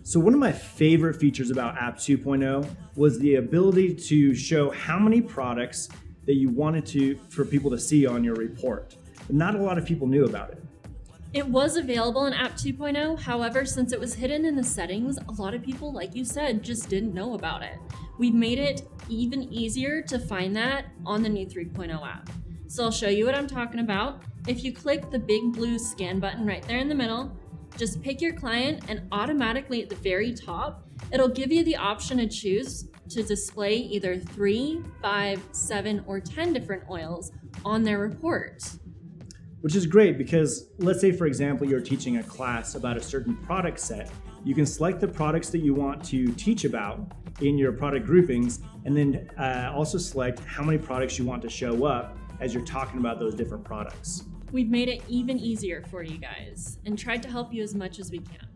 So one of my favorite features about App 2.0 was the ability to show how many products that you wanted for people to see on your report. But not a lot of people knew about it. It was available in App 2.0, however, since it was hidden in the settings, a lot of people, like you said, just didn't know about it. We've made it even easier to find that on the new 3.0 app. So I'll show you what I'm talking about. If you click the big blue scan button right there in the middle, just pick your client and automatically at the very top, it'll give you the option to choose to display either 3, 5, 7, or 10 different oils on their report. Which is great because let's say, for example, you're teaching a class about a certain product set. You can select the products that you want to teach about in your product groupings, and then also select how many products you want to show up as you're talking about those different products. We've made it even easier for you guys and tried to help you as much as we can.